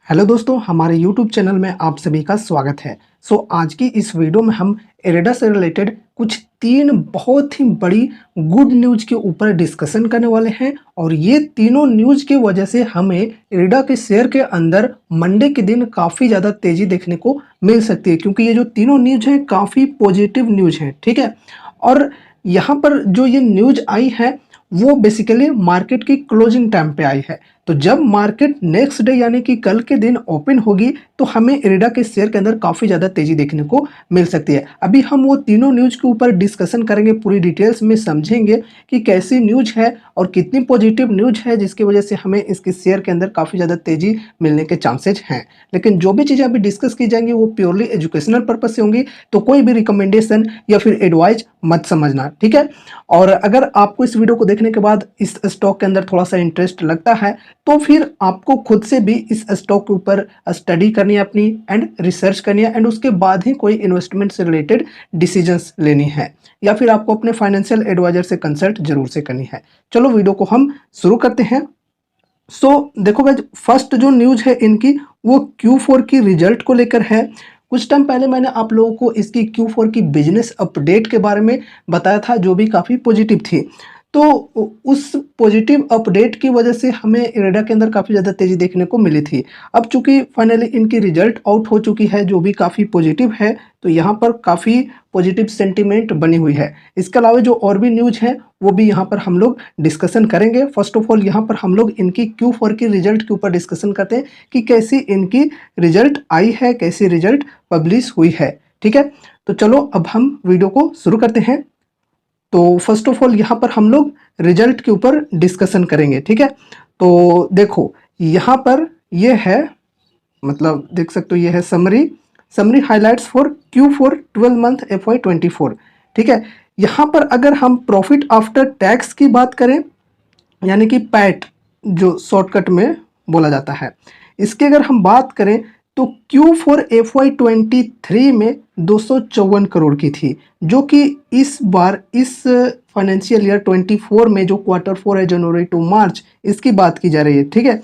Hello दोस्तों, हमारे YouTube channel में आप सभी का स्वागत है। आज की इस वीडियो में हम इरेडा से रिलेटेड कुछ 3 बहुत ही बड़ी गुड न्यूज़ के ऊपर डिस्कशन करने वाले हैं और ये तीनों न्यूज़ की वजह से हमें इरेडा के शेयर के अंदर मंडे के दिन काफ़ी ज़्यादा तेज़ी देखने को मिल सकती है, क्योंकि ये जो तीनों न्यूज़ हैं काफ़ी पॉजिटिव न्यूज़ हैं, ठीक है। और यहाँ पर जो ये न्यूज़ आई है वो बेसिकली मार्केट की क्लोजिंग टाइम पे आई है। तो जब मार्केट नेक्स्ट डे यानी कि कल के दिन ओपन होगी तो हमें इरेडा के शेयर के अंदर काफ़ी ज़्यादा तेज़ी देखने को मिल सकती है। अभी हम वो तीनों न्यूज़ के ऊपर डिस्कशन करेंगे, पूरी डिटेल्स में समझेंगे कि कैसी न्यूज़ है और कितनी पॉजिटिव न्यूज़ है जिसकी वजह से हमें इसके शेयर के अंदर काफ़ी ज़्यादा तेज़ी मिलने के चांसेज हैं। लेकिन जो भी चीज़ें अभी डिस्कस की जाएंगी वो प्योरली एजुकेशनल पर्पज से होंगी, तो कोई भी रिकमेंडेशन या फिर एडवाइस मत समझना, ठीक है। और अगर आपको इस वीडियो को देखने के बाद इस स्टॉक के अंदर थोड़ा सा इंटरेस्ट लगता है तो फिर आपको खुद से भी इस स्टॉक के ऊपर स्टडी करनी है अपनी एंड रिसर्च करनी है एंड उसके बाद ही कोई इन्वेस्टमेंट से रिलेटेड डिसीजंस लेनी है, या फिर आपको अपने फाइनेंशियल एडवाइजर से कंसल्ट जरूर से करनी है। चलो वीडियो को हम शुरू करते हैं। देखो गाइस, फर्स्ट जो न्यूज़ है इनकी वो Q4 की रिजल्ट को लेकर है। कुछ टाइम पहले मैंने आप लोगों को इसकी Q4 की बिजनेस अपडेट के बारे में बताया था जो भी काफ़ी पॉजिटिव थी। तो उस पॉजिटिव अपडेट की वजह से हमें इरेडा के अंदर काफ़ी ज़्यादा तेज़ी देखने को मिली थी। अब चूंकि फाइनली इनकी रिजल्ट आउट हो चुकी है जो भी काफ़ी पॉजिटिव है, तो यहाँ पर काफ़ी पॉजिटिव सेंटीमेंट बनी हुई है। इसके अलावा जो और भी न्यूज़ है वो भी यहाँ पर हम लोग डिस्कशन करेंगे। फर्स्ट ऑफ ऑल यहाँ पर हम लोग इनकी Q4 की रिजल्ट के ऊपर डिस्कशन करते हैं कि कैसी इनकी रिजल्ट आई है, कैसी रिजल्ट पब्लिश हुई है, ठीक है। तो चलो अब हम वीडियो को शुरू करते हैं। तो फर्स्ट ऑफ ऑल यहाँ पर हम लोग रिजल्ट के ऊपर डिस्कशन करेंगे, ठीक है। तो देखो यहाँ पर ये है, मतलब देख सकते हो ये है summary highlights for Q4 12 month FY24, ठीक है। यहाँ पर अगर हम प्रॉफिट आफ्टर टैक्स की बात करें यानी कि पैट जो शॉर्टकट में बोला जाता है, इसकी अगर हम बात करें तो Q4 FY23 में 254 करोड़ की थी, जो कि इस बार इस फाइनेंशियल ईयर 24 में जो Q4 है जनवरी टू मार्च इसकी बात की जा रही है, ठीक है।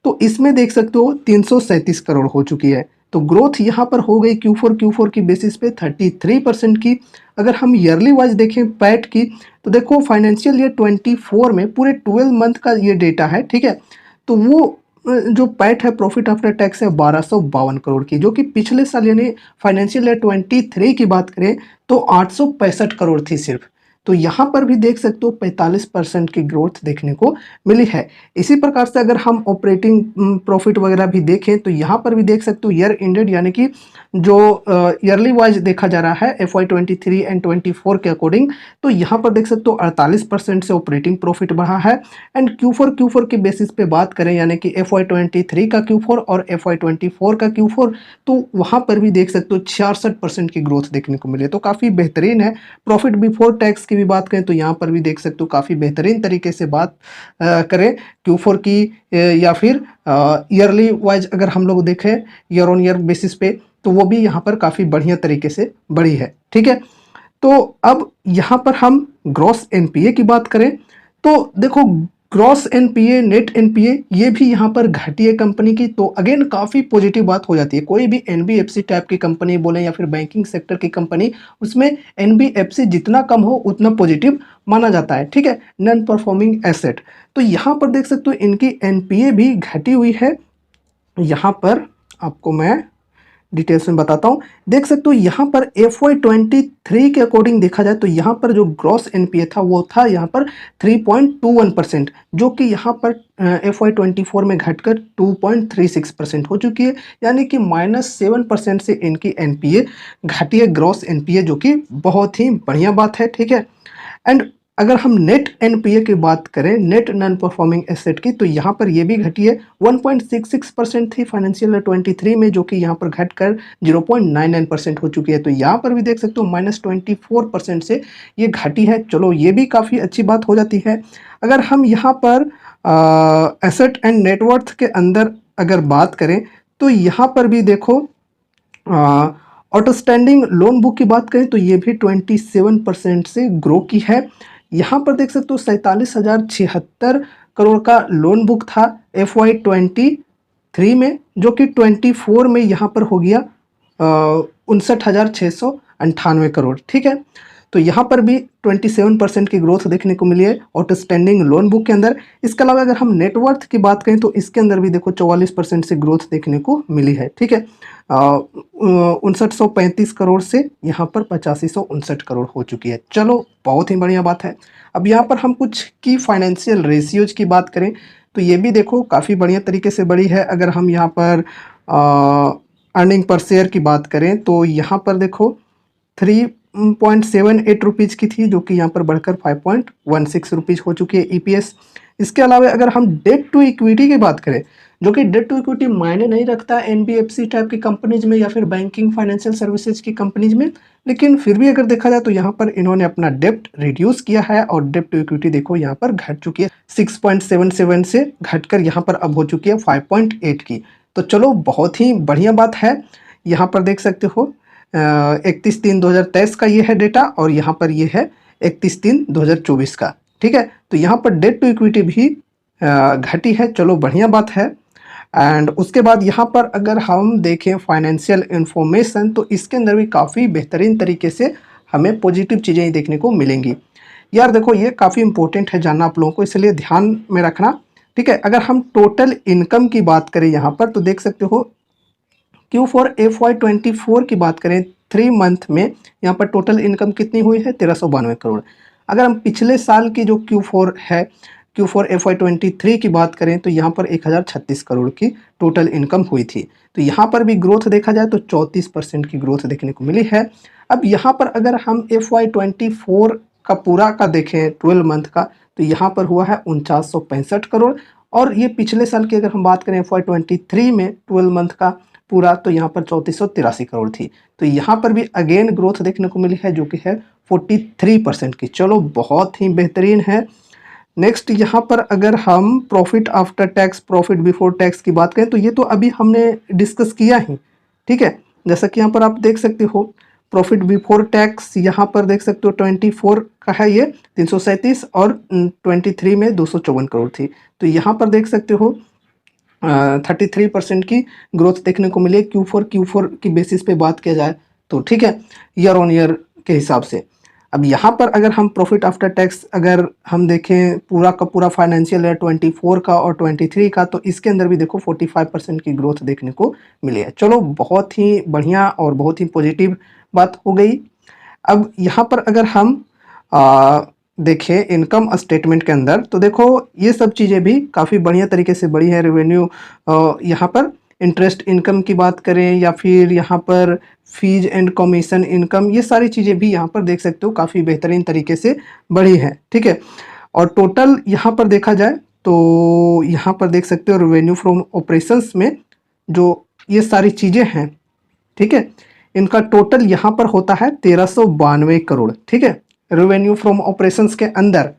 तो इसमें देख सकते हो 337 करोड़ हो चुकी है। तो ग्रोथ यहाँ पर हो गई Q4 की बेसिस पे 33% की। अगर हम ईयरली वाइज देखें पैट की तो देखो फाइनेंशियल ईयर 24 में पूरे 12 मंथ का ये डेटा है, ठीक है। तो वो जो पैट है प्रॉफिट आफ्टर टैक्स है 1252 करोड़ की, जो कि पिछले साल यानी फाइनेंशियल ईयर 23 की बात करें तो 865 करोड़ थी सिर्फ। तो यहाँ पर भी देख सकते हो 45% की ग्रोथ देखने को मिली है। इसी प्रकार से अगर हम ऑपरेटिंग प्रॉफिट वगैरह भी देखें तो यहाँ पर भी देख सकते हो ईयर एंडेड यानी कि जो ईयरली वाइज देखा जा रहा है FY23 एंड 24 के अकॉर्डिंग, तो यहाँ पर देख सकते हो 48% से ऑपरेटिंग प्रॉफिट बढ़ा है। एंड Q4 के बेसिस पे बात करें यानी कि FY23 का Q4 और FY24 का Q4, तो वहाँ पर भी देख सकते हो 66% की ग्रोथ देखने को मिली है, तो काफ़ी बेहतरीन है। प्रॉफिट बिफोर टैक्स की भी बात करें तो यहाँ पर भी देख सकते हो काफ़ी बेहतरीन तरीके से बात करें Q4 की या फिर ईयरली वाइज अगर हम लोग देखें ईयर ऑन ईयर बेसिस पे, तो वो भी यहाँ पर काफ़ी बढ़िया तरीके से बढ़ी है, ठीक है। तो अब यहाँ पर हम ग्रॉस एनपीए की बात करें तो देखो ग्रॉस एनपीए नेट एनपीए ये भी यहाँ पर घटी है कंपनी की, तो अगेन काफ़ी पॉजिटिव बात हो जाती है। कोई भी एनबीएफसी टाइप की कंपनी बोले या फिर बैंकिंग सेक्टर की कंपनी, उसमें एनबीएफसी जितना कम हो उतना पॉजिटिव माना जाता है, ठीक है, नॉन परफॉर्मिंग एसेट। तो यहाँ पर देख सकते हो इनकी एनपीए भी घटी हुई है। यहाँ पर आपको मैं डिटेल्स में बताता हूँ। देख सकते हो यहाँ पर FY23 के अकॉर्डिंग देखा जाए तो यहाँ पर जो ग्रॉस एनपीए था वो था यहाँ पर 3.21%, जो कि यहाँ पर FY24 में घटकर 2.36% हो चुकी है, यानी कि -7% से इनकी एनपीए घटी है ग्रॉस एनपीए, जो कि बहुत ही बढ़िया बात है, ठीक है। एंड अगर हम नेट एनपीए की बात करें नेट नॉन परफॉर्मिंग एसेट की, तो यहाँ पर ये भी घटी है। 1.66% थी फाइनेंशियल ईयर 23 में, जो कि यहाँ पर घटकर 0.99% हो चुकी है। तो यहाँ पर भी देख सकते हो -24% से ये घटी है। चलो ये भी काफ़ी अच्छी बात हो जाती है। अगर हम यहाँ पर एसेट एंड नेटवर्थ के अंदर अगर बात करें तो यहाँ पर भी देखो आउटस्टैंडिंग लोन बुक की बात करें तो ये भी 27% से ग्रो की है। यहाँ पर देख सकते हो 47,076 करोड़ का लोन बुक था FY23 3 में, जो कि 24 में यहाँ पर हो गया 59,698 करोड़। ठीक है, तो यहाँ पर भी 27% की ग्रोथ देखने को मिली है आउटस्टैंडिंग लोन बुक के अंदर। इसके अलावा अगर हम नेटवर्थ की बात करें तो इसके अंदर भी देखो 44% से ग्रोथ देखने को मिली है। ठीक है, 5935 करोड़ से यहाँ पर 8559 करोड़ हो चुकी है। चलो बहुत ही बढ़िया बात है। अब यहाँ पर हम कुछ की फाइनेंशियल रेशियोज की बात करें तो ये भी देखो काफ़ी बढ़िया तरीके से बढ़ी है। अगर हम यहाँ पर अर्निंग पर शेयर की बात करें तो यहाँ पर देखो 3.78 रुपीज़ की थी, जो कि यहाँ पर बढ़कर 5.16 रुपीज़ हो चुकी है ईपीएस। इसके अलावा अगर हम डेट टू इक्विटी की बात करें, जो कि डेट टू इक्विटी मायने नहीं रखता एनबीएफसी टाइप की कंपनीज में या फिर बैंकिंग फाइनेंशियल सर्विसेज की कंपनीज में, लेकिन फिर भी अगर देखा जाए तो यहाँ पर इन्होंने अपना डेप्ट रिड्यूस किया है और डेट टू इक्विटी देखो यहाँ पर घट चुकी है 6.77 से घटकर यहाँ पर अब हो चुकी है 5.8 की। तो चलो बहुत ही बढ़िया बात है। यहाँ पर देख सकते हो 31/3/2023 का ये है डेटा और यहाँ पर ये है 31/3/2024 का। ठीक है, तो यहाँ पर डेट टू इक्विटी भी घटी है, चलो बढ़िया बात है। एंड उसके बाद यहाँ पर अगर हम देखें फाइनेंशियल इंफॉर्मेशन तो इसके अंदर भी काफ़ी बेहतरीन तरीके से हमें पॉजिटिव चीज़ें ही देखने को मिलेंगी। यार देखो ये काफ़ी इंपॉर्टेंट है जानना आप लोगों को, इसलिए ध्यान में रखना। ठीक है, अगर हम टोटल इनकम की बात करें यहाँ पर तो देख सकते हो Q4 FY24 की बात करें 3 मंथ में यहाँ पर टोटल इनकम कितनी हुई है 1392 करोड़। अगर हम पिछले साल की जो Q4 है Q4 FY23 की बात करें तो यहाँ पर 1036 करोड़ की टोटल इनकम हुई थी। तो यहाँ पर भी ग्रोथ देखा जाए तो 34% की ग्रोथ देखने को मिली है। अब यहाँ पर अगर हम FY24 का पूरा का देखें 12 मंथ का तो यहाँ पर हुआ है 4965 करोड़, और ये पिछले साल की अगर हम बात करें FY23 में 12 मंथ का पूरा तो यहाँ पर 3483 करोड़ थी। तो यहाँ पर भी अगेन ग्रोथ देखने को मिली है जो कि है 43% की। चलो बहुत ही बेहतरीन है। नेक्स्ट यहाँ पर अगर हम profit after tax profit before tax की बात करें तो ये तो अभी हमने डिस्कस किया ही। ठीक है, जैसा कि यहाँ पर आप देख सकते हो प्रॉफिट बिफोर टैक्स यहाँ पर देख सकते हो 24 का है ये 337 और 23 में 254 करोड़ थी। तो यहाँ पर देख सकते हो 33% की ग्रोथ देखने को मिली है Q4 की बेसिस पे बात किया जाए तो। ठीक है, ईयर ऑन ईयर के हिसाब से। अब यहाँ पर अगर हम प्रॉफिट आफ्टर टैक्स अगर हम देखें पूरा का पूरा फाइनेंशियल ईयर 24 का और 23 का तो इसके अंदर भी देखो 45% की ग्रोथ देखने को मिली है। चलो बहुत ही बढ़िया और बहुत ही पॉजिटिव बात हो गई। अब यहाँ पर अगर हम देखें इनकम स्टेटमेंट के अंदर तो देखो ये सब चीज़ें भी काफ़ी बढ़िया तरीके से बढ़ी है। रेवेन्यू यहाँ पर इंटरेस्ट इनकम की बात करें या फिर यहाँ पर फीस एंड कमीशन इनकम, ये सारी चीज़ें भी यहाँ पर देख सकते हो काफ़ी बेहतरीन तरीके से बढ़ी है। ठीक है, और टोटल यहाँ पर देखा जाए तो यहाँ पर देख सकते हो रेवेन्यू फ्रॉम ऑपरेशंस में जो ये सारी चीज़ें हैं, ठीक है, इनका टोटल यहाँ पर होता है 1392 करोड़। ठीक है, रेवेन्यू फ्रॉम ऑपरेशंस के अंदर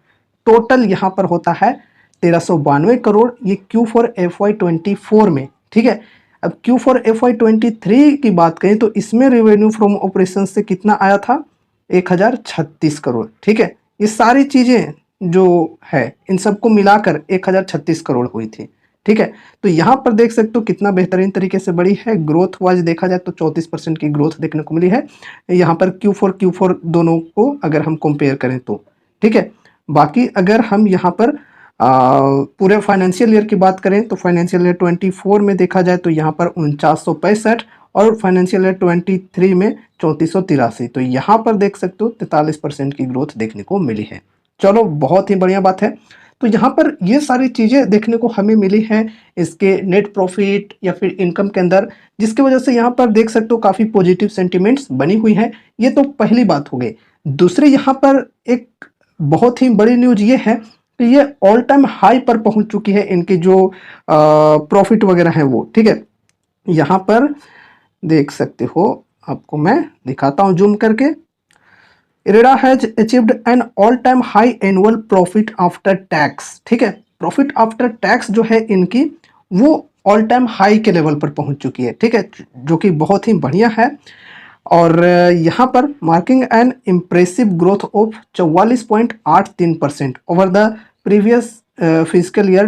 टोटल यहाँ पर होता है 1392 करोड़, ये Q4 FY24 में। ठीक है, अब Q4 FY23 की बात करें तो इसमें रेवेन्यू फ्रॉम ऑपरेशंस से कितना आया था 1036 करोड़। ठीक है, ये सारी चीज़ें जो है इन सबको मिलाकर 1036 करोड़ हुई थी। ठीक है, तो यहाँ पर देख सकते हो कितना बेहतरीन तरीके से बढ़ी है। ग्रोथ वाइज देखा जाए तो 34% की ग्रोथ देखने को मिली है यहाँ पर Q4 दोनों को अगर हम कंपेयर करें तो। ठीक है, बाकी अगर हम यहाँ पर पूरे फाइनेंशियल ईयर की बात करें तो फाइनेंशियल ईयर 24 में देखा जाए तो यहाँ पर 4965 और फाइनेंशियल ईयर 23 में 3483। तो यहाँ पर देख सकते हो 43% की ग्रोथ देखने को मिली है। चलो बहुत ही बढ़िया बात है। तो यहाँ पर ये सारी चीज़ें देखने को हमें मिली हैं इसके नेट प्रॉफिट या फिर इनकम के अंदर, जिसकी वजह से यहाँ पर देख सकते हो काफ़ी पॉजिटिव सेंटिमेंट्स बनी हुई है। ये तो पहली बात हो गई। दूसरी यहाँ पर एक बहुत ही बड़ी न्यूज ये है कि ये ऑल टाइम हाई पर पहुंच चुकी है इनकी जो प्रॉफिट वगैरह है वो। ठीक है, यहाँ पर देख सकते हो, आपको मैं दिखाता हूँ जूम करके। IREDA has achieved an all time high annual profit after tax. ठीक है, प्रॉफिट आफ्टर टैक्स जो है इनकी वो ऑल टाइम हाई के लेवल पर पहुंच चुकी है। ठीक है, जो कि बहुत ही बढ़िया है। और यहाँ पर marking an impressive growth of 44.83% over the previous physical year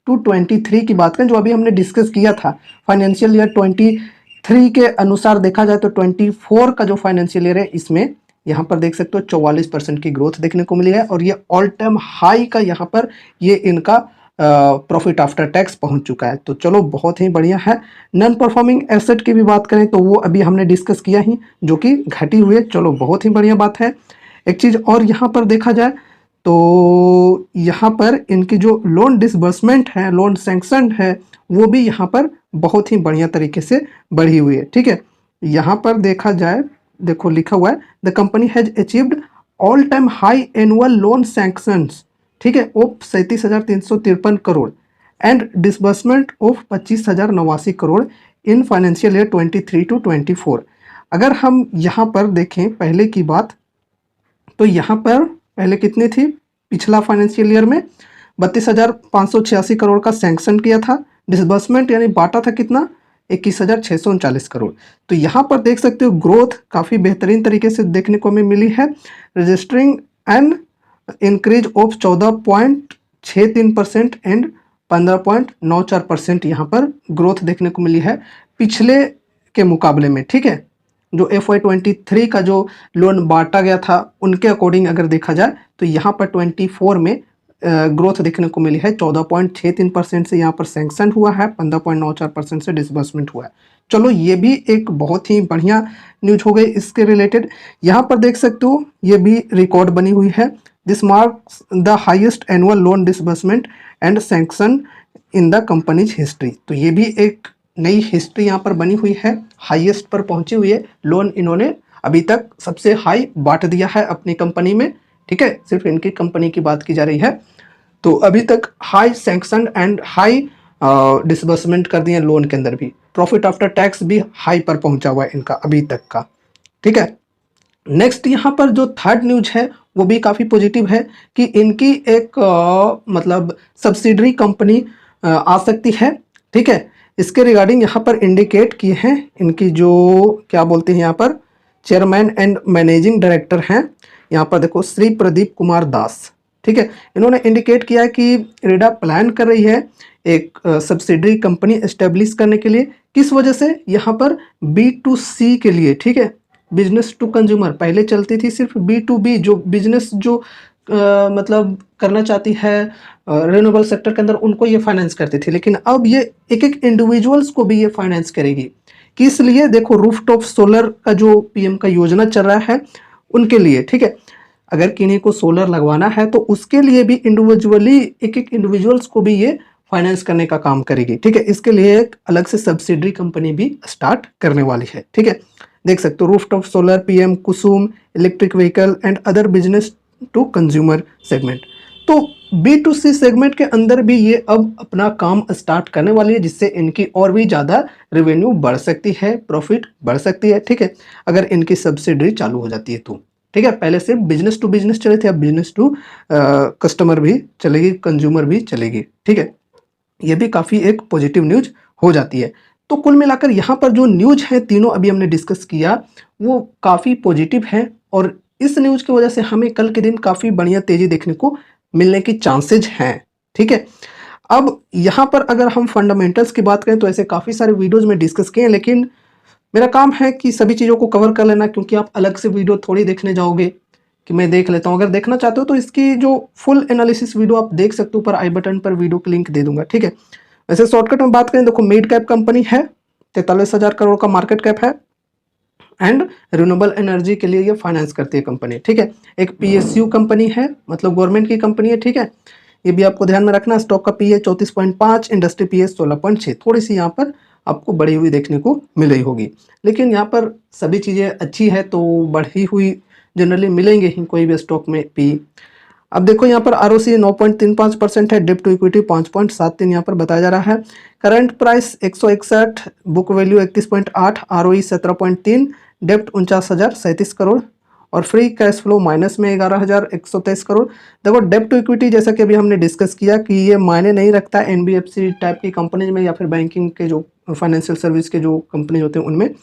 to 23 की बात करें, जो अभी हमने डिस्कस किया था, फाइनेंशियल ईयर 23 के अनुसार देखा जाए तो 24 का जो फाइनेंशियल ईयर है, इसमें यहाँ पर देख सकते हो 44% की ग्रोथ देखने को मिली है, और ये ऑल टाइम हाई का यहाँ पर ये इनका प्रॉफिट आफ्टर टैक्स पहुंच चुका है। तो चलो बहुत ही बढ़िया है। नॉन परफॉर्मिंग एसेट की भी बात करें तो वो अभी हमने डिस्कस किया ही, जो कि घटी हुई है। चलो बहुत ही बढ़िया बात है। एक चीज़ और यहाँ पर देखा जाए तो यहाँ पर इनकी जो लोन डिसबर्समेंट है, लोन सैंक्शन है, वो भी यहाँ पर बहुत ही बढ़िया तरीके से बढ़ी हुई है। ठीक है, यहाँ पर देखा जाए, देखो लिखा हुआ है the company has achieved all time high annual loan sanctions, ठीक है, of 37,353 crore and disbursement of 25,089 crore in financial year 23 to 24। अगर हम यहाँ पर देखें पहले की बात, तो यहाँ पर पहले कितनी थी, पिछला फाइनेंशियल ईयर में 32,586 करोड़ का सैंक्शन किया था, डिसबर्समेंट यानी बांटा था कितना, 21,639 करोड़। तो यहाँ पर देख सकते हो ग्रोथ काफ़ी बेहतरीन तरीके से देखने को हमें मिली है, registering an increase of 14.63% and 15.94% यहाँ पर ग्रोथ देखने को मिली है पिछले के मुकाबले में। ठीक है, जो FY23 का जो लोन बांटा गया था उनके अकॉर्डिंग अगर देखा जाए तो यहाँ पर 24 में ग्रोथ देखने को मिली है। 14.63% से यहाँ पर सैंक्शन हुआ है, 15.94% से डिसबर्समेंट हुआ है। चलो ये भी एक बहुत ही बढ़िया न्यूज हो गई इसके रिलेटेड। यहाँ पर देख सकते हो ये भी रिकॉर्ड बनी हुई है, this marks the highest annual loan disbursement and sanction in the companies history. तो ये भी एक नई हिस्ट्री यहाँ पर बनी हुई है, हाईएस्ट पर पहुंची हुई है। लोन इन्होंने अभी तक सबसे हाई बांट दिया है अपनी कंपनी में। ठीक है, सिर्फ इनकी कंपनी की बात की जा रही है। तो अभी तक high sanction and high disbursement कर दिए लोन के अंदर भी। प्रॉफिट आफ्टर टैक्स भी हाई पर पहुंचा हुआ है इनका अभी तक का। ठीक है, नेक्स्ट यहाँ पर जो थर्ड न्यूज है वो भी काफ़ी पॉजिटिव है कि इनकी एक मतलब सब्सिडरी कंपनी आ सकती है। ठीक है, इसके रिगार्डिंग यहाँ पर इंडिकेट किए हैं इनकी जो क्या बोलते हैं यहाँ पर चेयरमैन एंड मैनेजिंग डायरेक्टर हैं, यहाँ पर देखो श्री प्रदीप कुमार दास। ठीक है, इन्होंने इंडिकेट किया है कि इरेडा प्लान कर रही है एक सब्सिडरी कंपनी एस्टेब्लिश करने के लिए। किस वजह से, यहाँ पर B2C के लिए। ठीक है, बिजनेस टू कंज्यूमर, पहले चलती थी सिर्फ B2B, जो बिजनेस जो मतलब करना चाहती है रिन्यूएबल सेक्टर के अंदर, उनको ये फाइनेंस करती थी, लेकिन अब ये एक एक इंडिविजुअल्स को भी ये फाइनेंस करेगी। किस लिए, देखो रूफटॉप सोलर का जो PM का योजना चल रहा है उनके लिए। ठीक है, अगर किन्हीं को सोलर लगवाना है तो उसके लिए भी इंडिविजुअली एक एक इंडिविजुअल्स को भी ये फाइनेंस करने का काम करेगी। ठीक है, इसके लिए एक अलग से सब्सिडरी कंपनी भी स्टार्ट करने वाली है। ठीक है, देख सकते हो rooftop solar, PM Kusum, electric vehicle and other business to consumer segment. तो B2C सेगमेंट के अंदर भी ये अब अपना काम स्टार्ट करने वाली है, जिससे इनकी और भी ज़्यादा रेवेन्यू बढ़ सकती है, प्रॉफिट बढ़ सकती है। ठीक है, अगर इनकी सब्सिडरी चालू हो जाती है तो। ठीक है, पहले सिर्फ बिजनेस टू बिजनेस चले थे, अब बिजनेस टू कस्टमर भी चलेगी, कंज्यूमर भी चलेगी। ठीक है, ये भी काफ़ी एक पॉजिटिव न्यूज हो जाती है। तो कुल मिलाकर यहाँ पर जो न्यूज है तीनों अभी हमने डिस्कस किया वो काफ़ी पॉजिटिव है, और इस न्यूज की वजह से हमें कल के दिन काफ़ी बढ़िया तेजी देखने को मिलने की चांसेज हैं। ठीक है, अब यहाँ पर अगर हम फंडामेंटल्स की बात करें तो ऐसे काफ़ी सारे वीडियोज़ में डिस्कस किए हैं, लेकिन मेरा काम है कि सभी चीज़ों को कवर कर लेना, क्योंकि आप अलग से वीडियो थोड़ी देखने जाओगे कि मैं देख लेता हूँ। अगर देखना चाहते हो तो इसकी जो फुल एनालिसिस वीडियो आप देख सकते हो, ऊपर आई बटन पर वीडियो की लिंक दे दूंगा। ठीक है, वैसे शॉर्टकट में बात करें, देखो मिड कैप कंपनी है, 43,000 करोड़ का मार्केट कैप है, एंड रिन्यूएबल एनर्जी के लिए ये फाइनेंस करती है कंपनी। ठीक है, एक PSU कंपनी है, मतलब गवर्नमेंट की कंपनी है। ठीक है, ये भी आपको ध्यान में रखना। स्टॉक का PE 34.5, इंडस्ट्री PE 16.6, थोड़ी सी यहाँ पर आपको बढ़ी हुई देखने को मिल रही होगी, लेकिन यहाँ पर सभी चीज़ें अच्छी है तो बढ़ी हुई जनरली मिलेंगे ही कोई भी स्टॉक में PE। अब देखो यहाँ पर ROC 9.35% है, डेप्ट टू इक्विटी 5.73 यहाँ पर बताया जा रहा है। Current price 161, book value 31.8, ROE 17.3, डेप्ट 49,037 करोड़, और फ्री कैश फ्लो माइनस में 11,123 करोड़। देखो डेप्ट टू इक्विटी जैसा कि अभी हमने डिस्कस किया कि ये मायने नहीं रखता NBFC टाइप की कंपनीज में या फिर बैंकिंग के जो फाइनेंशियल सर्विस के जो कंपनी होते हैं उनमें।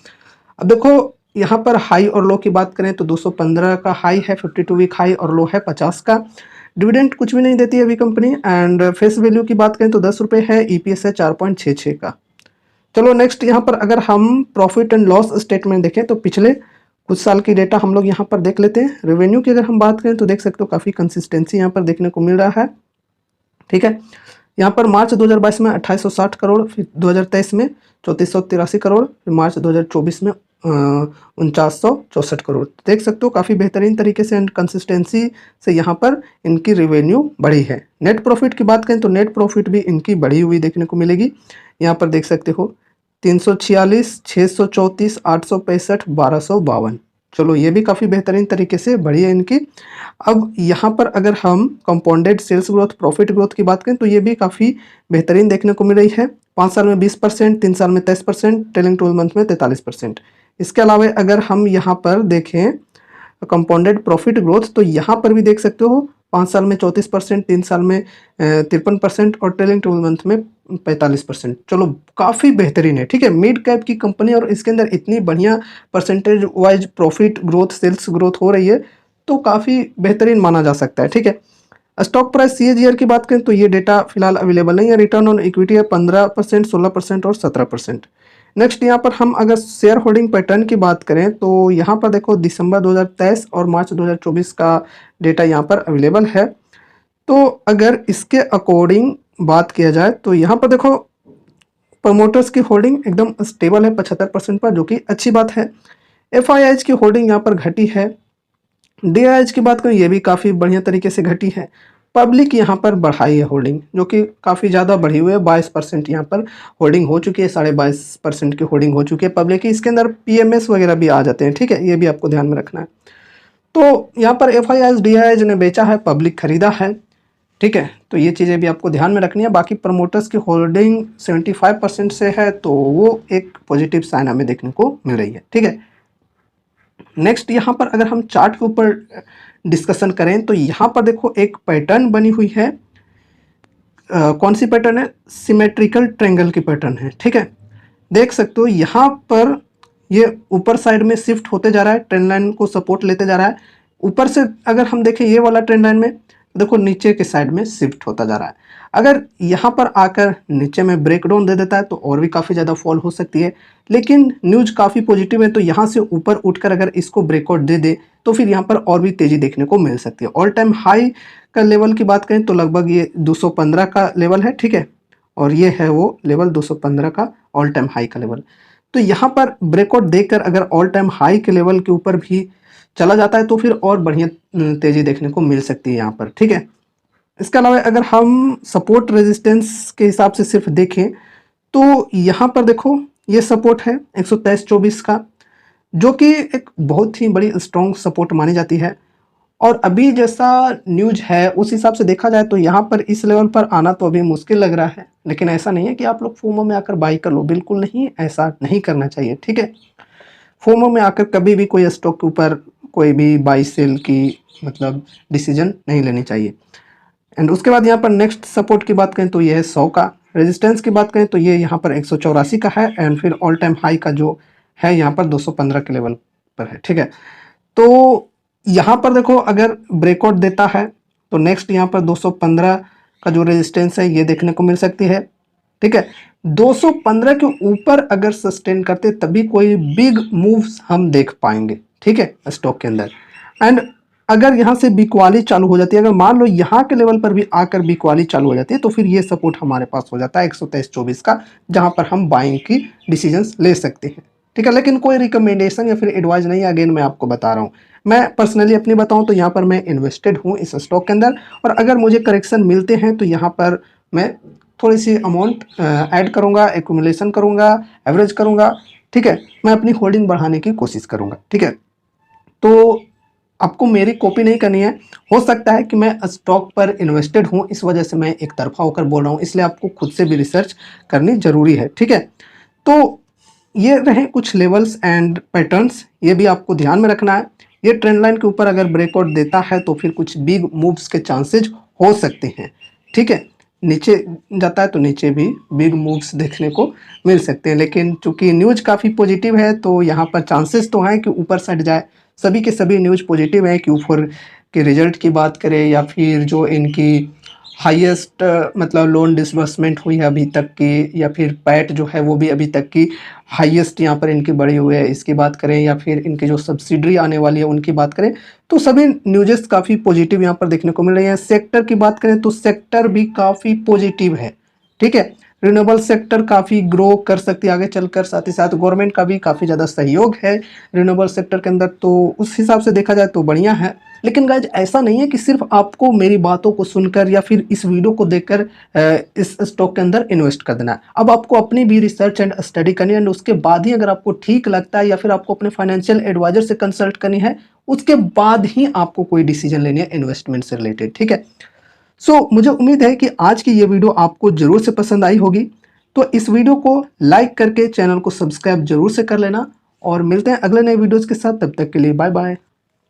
अब देखो यहाँ पर हाई और लो की बात करें तो 215 का हाई है, 52 वीक हाई, और लो है 50 का। डिविडेंड कुछ भी नहीं देती है अभी कंपनी। एंड फेस वैल्यू की बात करें तो 10 रुपये है, ईपीएस है 4.66 का। चलो नेक्स्ट यहाँ पर अगर हम प्रॉफिट एंड लॉस स्टेटमेंट देखें तो पिछले कुछ साल की डेटा हम लोग यहाँ पर देख लेते हैं। रेवेन्यू की अगर हम बात करें तो देख सकते हो काफ़ी कंसिस्टेंसी यहाँ पर देखने को मिल रहा है, ठीक है। यहाँ पर मार्च 2022 में 2860 करोड़, फिर 2023 में 3483 करोड़, फिर मार्च 2024 में 4964 करोड़। देख सकते हो काफ़ी बेहतरीन तरीके से एंड कंसिस्टेंसी से यहाँ पर इनकी रेवेन्यू बढ़ी है। नेट प्रॉफिट की बात करें तो नेट प्रॉफिट भी इनकी बढ़ी हुई देखने को मिलेगी। यहाँ पर देख सकते हो 346, 634, 865, 1252। चलो ये भी काफ़ी बेहतरीन तरीके से बढ़ी है इनकी। अब यहाँ पर अगर हम compounded sales growth, profit growth की बात करें तो ये भी काफ़ी बेहतरीन देखने को मिल रही है। 5 साल में 20%, 3 साल में 23%, ट्रेलिंग 12 मंथ में 43%। इसके अलावा अगर हम यहाँ पर देखें कंपाउंडेड प्रॉफिट ग्रोथ तो यहाँ पर भी देख सकते हो 5 साल में 34%, 3 साल में 53% और ट्रेलिंग 12 मंथ में 45%। चलो काफ़ी बेहतरीन है, ठीक है। मिड कैप की कंपनी और इसके अंदर इतनी बढ़िया percentage wise profit growth, sales growth हो रही है तो काफ़ी बेहतरीन माना जा सकता है, ठीक है। स्टॉक प्राइस सीएजीआर की बात करें तो ये डेटा फिलहाल अवेलेबल नहीं है। रिटर्न ऑन इक्विटी है 15%, 16% और 17%। नेक्स्ट यहाँ पर हम अगर शेयर होल्डिंग पैटर्न की बात करें तो यहाँ पर देखो दिसंबर 2023 और मार्च 2024 का डेटा यहाँ पर अवेलेबल है। तो अगर इसके अकॉर्डिंग बात किया जाए तो यहाँ पर देखो प्रमोटर्स की होल्डिंग एकदम स्टेबल है 75% पर, जो कि अच्छी बात है। एफआईआईज की होल्डिंग यहाँ पर घटी है। डीआईएच की बात करें ये भी काफ़ी बढ़िया तरीके से घटी है। पब्लिक यहाँ पर बढ़ाई है होल्डिंग, जो कि काफ़ी ज़्यादा बढ़ी हुई है। 22% यहाँ पर होल्डिंग हो चुकी है, 22.5% की होल्डिंग हो चुकी है पब्लिक की। इसके अंदर पीएमएस वगैरह भी आ जाते हैं, ठीक है, ये भी आपको ध्यान में रखना है। तो यहाँ पर एफआईआईज डीआईएच ने बेचा है, पब्लिक खरीदा है, ठीक है। तो ये चीज़ें भी आपको ध्यान में रखनी है। बाकी प्रमोटर्स की होल्डिंग 75% से है तो वो एक पॉजिटिव साइन हमें देखने को मिल रही है, ठीक है। नेक्स्ट यहाँ पर अगर हम चार्ट के ऊपर डिस्कशन करें तो यहाँ पर देखो एक पैटर्न बनी हुई है। कौन सी पैटर्न है? सिमेट्रिकल ट्रायंगल की पैटर्न है, ठीक है। देख सकते हो यहाँ पर ये ऊपर साइड में शिफ्ट होते जा रहा है, ट्रेंड लाइन को सपोर्ट लेते जा रहा है। ऊपर से अगर हम देखें ये वाला ट्रेंड लाइन में देखो नीचे के साइड में शिफ्ट होता जा रहा है। अगर यहाँ पर आकर नीचे में ब्रेक डाउन दे देता है तो और भी काफ़ी ज़्यादा फॉल हो सकती है, लेकिन न्यूज काफ़ी पॉजिटिव है। तो यहाँ से ऊपर उठकर अगर इसको ब्रेकआउट दे दे तो फिर यहाँ पर और भी तेज़ी देखने को मिल सकती है। ऑल टाइम हाई का लेवल की बात करें तो लगभग ये 215 का लेवल है, ठीक है, और ये है वो लेवल 215 का ऑल टाइम हाई का लेवल। तो यहाँ पर ब्रेकआउट देकर अगर ऑल टाइम हाई के लेवल के ऊपर भी चला जाता है तो फिर और बढ़िया तेज़ी देखने को मिल सकती है यहाँ पर, ठीक है। इसके अलावा अगर हम सपोर्ट रेजिस्टेंस के हिसाब से सिर्फ देखें तो यहाँ पर देखो ये सपोर्ट है 123.24 का, जो कि एक बहुत ही बड़ी स्ट्रॉन्ग सपोर्ट मानी जाती है। और अभी जैसा न्यूज है उस हिसाब से देखा जाए तो यहाँ पर इस लेवल पर आना तो अभी मुश्किल लग रहा है, लेकिन ऐसा नहीं है कि आप लोग फोमो में आकर बाई कर लो, बिल्कुल नहीं, ऐसा नहीं करना चाहिए, ठीक है। फोमो में आकर कभी भी कोई स्टॉक के ऊपर कोई भी बाई सेल की मतलब डिसीजन नहीं लेनी चाहिए। एंड उसके बाद यहाँ पर नेक्स्ट सपोर्ट की बात करें तो ये है 100 का। रेजिस्टेंस की बात करें तो ये यहाँ पर 184 का है। एंड फिर ऑल टाइम हाई का जो है यहाँ पर 215 के लेवल पर है, ठीक है। तो यहाँ पर देखो अगर ब्रेकआउट देता है तो नेक्स्ट यहाँ पर 215 का जो रेजिस्टेंस है ये देखने को मिल सकती है, ठीक है। 215 के ऊपर अगर सस्टेन करते तभी कोई बिग मूव्स हम देख पाएंगे, ठीक है, स्टॉक के अंदर। एंड अगर यहाँ से बिकवाली चालू हो जाती है, अगर मान लो यहाँ के लेवल पर भी आकर बिकवाली चालू हो जाती है तो फिर ये सपोर्ट हमारे पास हो जाता है 123.24 का, जहाँ पर हम बाइंग की डिसीजंस ले सकते हैं, ठीक है। लेकिन कोई रिकमेंडेशन या फिर एडवाइस नहीं है, अगेन मैं आपको बता रहा हूँ। मैं पर्सनली अपनी बताऊँ तो यहाँ पर मैं इन्वेस्टेड हूँ इस स्टॉक के अंदर, और अगर मुझे करेक्शन मिलते हैं तो यहाँ पर मैं थोड़ी सी अमाउंट ऐड करूँगा, एक्यूमुलेशन करूँगा, एवरेज करूँगा, ठीक है। मैं अपनी होल्डिंग बढ़ाने की कोशिश करूँगा, ठीक है। तो आपको मेरी कॉपी नहीं करनी है। हो सकता है कि मैं स्टॉक पर इन्वेस्टेड हूँ, इस वजह से मैं एक तरफा होकर बोल रहा हूँ, इसलिए आपको खुद से भी रिसर्च करनी जरूरी है, ठीक है। तो ये रहे कुछ लेवल्स एंड पैटर्न्स, ये भी आपको ध्यान में रखना है। ये ट्रेंड लाइन के ऊपर अगर ब्रेकआउट देता है तो फिर कुछ बिग मूव्स के चांसेज हो सकते हैं, ठीक है। नीचे जाता है तो नीचे भी बिग मूव्स देखने को मिल सकते हैं, लेकिन चूंकि न्यूज काफ़ी पॉजिटिव है तो यहाँ पर चांसेस तो हैं कि ऊपर साइड जाए। सभी के सभी न्यूज पॉजिटिव है, Q4 के रिजल्ट की बात करें या फिर जो इनकी हाईएस्ट मतलब लोन डिसबर्समेंट हुई है अभी तक की, या फिर पैट जो है वो भी अभी तक की हाईएस्ट यहाँ पर इनकी बढ़ी हुई है, इसकी बात करें, या फिर इनकी जो सब्सिडी आने वाली है उनकी बात करें, तो सभी न्यूज़ेस काफ़ी पॉजिटिव यहाँ पर देखने को मिल रही है। सेक्टर की बात करें तो सेक्टर भी काफ़ी पॉजिटिव है, ठीक है। रिन्यूएबल सेक्टर काफ़ी ग्रो कर सकती है आगे चलकर, साथ ही साथ गवर्नमेंट का भी काफ़ी ज़्यादा सहयोग है रिन्यूएबल सेक्टर के अंदर, तो उस हिसाब से देखा जाए तो बढ़िया है। लेकिन गाइज ऐसा नहीं है कि सिर्फ आपको मेरी बातों को सुनकर या फिर इस वीडियो को देखकर इस स्टॉक के अंदर इन्वेस्ट कर देना है। अब आपको अपनी भी रिसर्च एंड स्टडी करनी है, एंड उसके बाद ही अगर आपको ठीक लगता है या फिर आपको अपने फाइनेंशियल एडवाइजर से कंसल्ट करनी है, उसके बाद ही आपको कोई डिसीजन लेनी है इन्वेस्टमेंट से रिलेटेड, ठीक है। मुझे उम्मीद है कि आज की ये वीडियो आपको जरूर से पसंद आई होगी। तो इस वीडियो को लाइक करके चैनल को सब्सक्राइब जरूर से कर लेना, और मिलते हैं अगले नए वीडियोस के साथ। तब तक के लिए बाय बाय।